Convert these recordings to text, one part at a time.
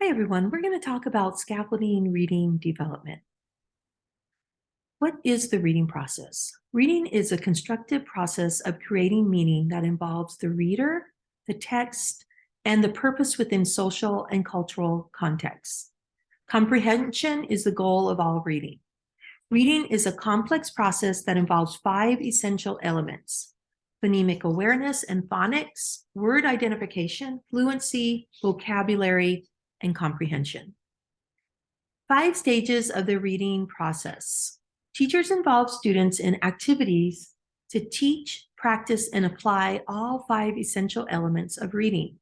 Hi, everyone. We're going to talk about scaffolding reading development. What is the reading process? Reading is a constructive process of creating meaning that involves the reader, the text, and the purpose within social and cultural contexts. Comprehension is the goal of all reading. Reading is a complex process that involves 5 essential elements: phonemic awareness and phonics, word identification, fluency, vocabulary, and comprehension. 5 stages of the reading process. Teachers involve students in activities to teach, practice, and apply all 5 essential elements of reading.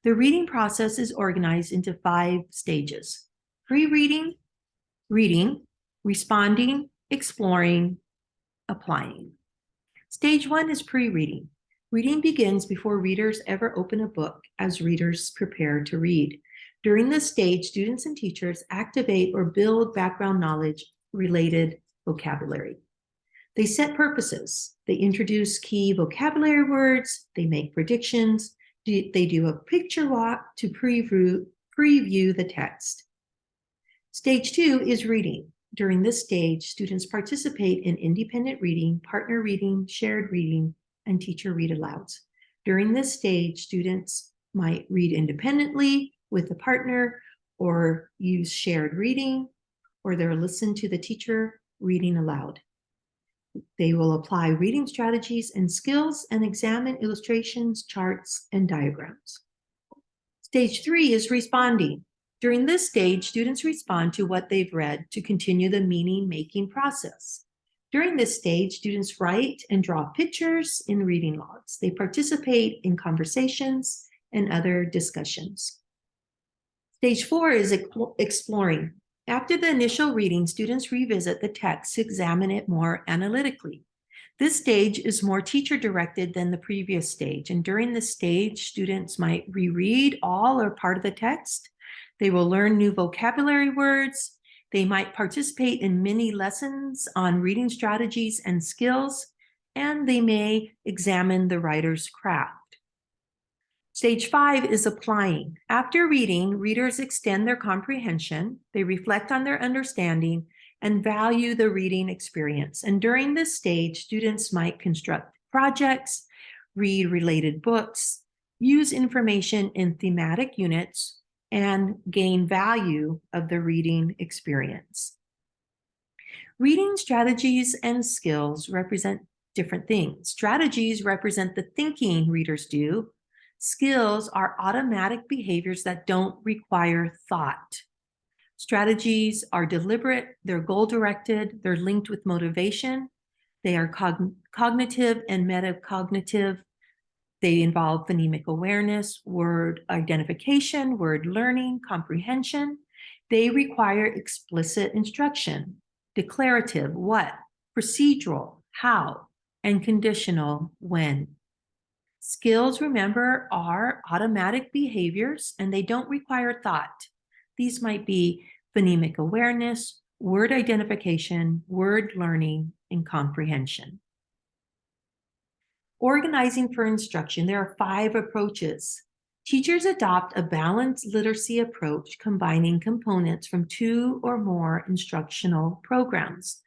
The reading process is organized into 5 stages: pre-reading, reading, responding, exploring, applying. Stage 1 is pre-reading. Reading begins before readers ever open a book as readers prepare to read. During this stage, students and teachers activate or build background knowledge related vocabulary. They set purposes. They introduce key vocabulary words. They make predictions. They do a picture walk to preview the text. Stage 2 is reading. During this stage, students participate in independent reading, partner reading, shared reading, and teacher read alouds. During this stage, students might read independently with a partner, or use shared reading, or they'll listen to the teacher reading aloud. They will apply reading strategies and skills and examine illustrations, charts, and diagrams. Stage 3 is responding. During this stage, students respond to what they've read to continue the meaning-making process. During this stage, students write and draw pictures in reading logs. They participate in conversations and other discussions. Stage 4 is exploring. After the initial reading, students revisit the text to examine it more analytically. This stage is more teacher-directed than the previous stage, and during this stage, students might reread all or part of the text. They will learn new vocabulary words. They might participate in mini lessons on reading strategies and skills, and they may examine the writer's craft. Stage 5 is applying. After reading, readers extend their comprehension, they reflect on their understanding, and value the reading experience. And during this stage, students might construct projects, read related books, use information in thematic units, and gain value of the reading experience. Reading strategies and skills represent different things. Strategies represent the thinking readers do. Skills are automatic behaviors that don't require thought. Strategies are deliberate, they're goal-directed, they're linked with motivation, they are cognitive and metacognitive. They involve phonemic awareness, word identification, word learning, comprehension. They require explicit instruction, declarative, what, procedural, how, and conditional, when. Skills, remember, are automatic behaviors and they don't require thought. These might be phonemic awareness, word identification, word learning, and comprehension. Organizing for instruction, there are 5 approaches. Teachers adopt a balanced literacy approach combining components from 2 or more instructional programs.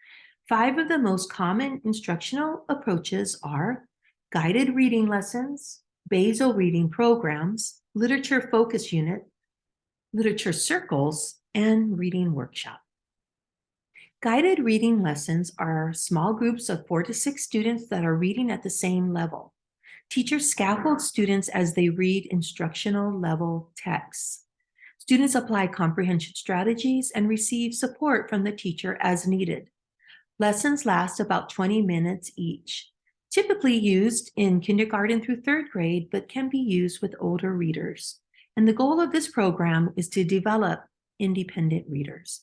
5 of the most common instructional approaches are guided reading lessons, basal reading programs, literature focus unit, literature circles, and reading workshop. Guided reading lessons are small groups of 4 to 6 students that are reading at the same level. Teachers scaffold students as they read instructional level texts. Students apply comprehension strategies and receive support from the teacher as needed. Lessons last about 20 minutes each, typically used in kindergarten through 3rd grade, but can be used with older readers. And the goal of this program is to develop independent readers.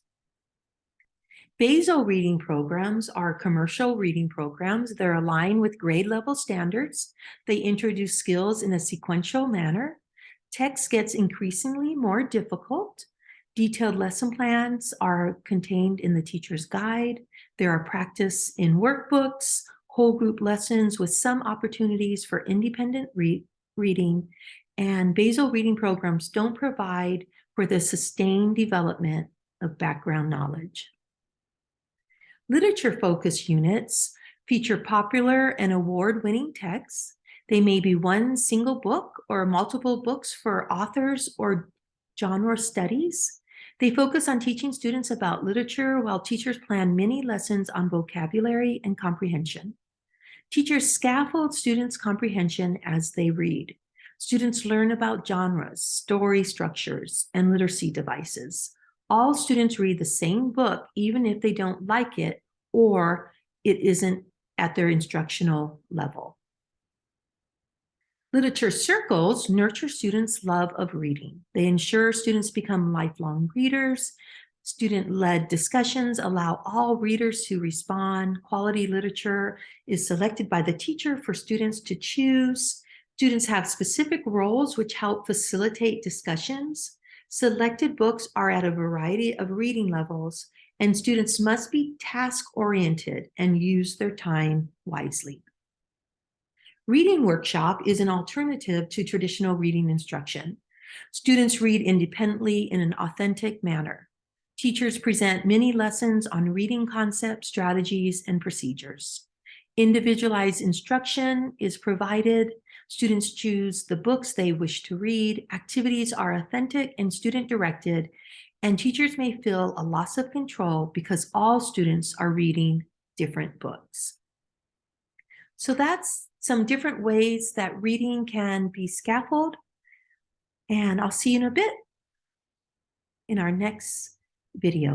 Basal reading programs are commercial reading programs. They're aligned with grade level standards. They introduce skills in a sequential manner. Text gets increasingly more difficult. Detailed lesson plans are contained in the teacher's guide. There are practice in workbooks, whole group lessons with some opportunities for independent reading, and basal reading programs don't provide for the sustained development of background knowledge. Literature-focused units feature popular and award-winning texts. They may be one single book or multiple books for authors or genre studies. They focus on teaching students about literature while teachers plan many lessons on vocabulary and comprehension. Teachers scaffold students' comprehension as they read. Students learn about genres, story structures, and literacy devices. All students read the same book, even if they don't like it or it isn't at their instructional level. Literature circles nurture students' love of reading. They ensure students become lifelong readers. Student-led discussions allow all readers to respond. Quality literature is selected by the teacher for students to choose. Students have specific roles which help facilitate discussions. Selected books are at a variety of reading levels, and students must be task-oriented and use their time wisely. Reading workshop is an alternative to traditional reading instruction. Students read independently in an authentic manner. Teachers present mini lessons on reading concepts, strategies, and procedures. Individualized instruction is provided. Students choose the books they wish to read. Activities are authentic and student-directed, and teachers may feel a loss of control because all students are reading different books. So that's some different ways that reading can be scaffolded, and I'll see you in a bit in our next video.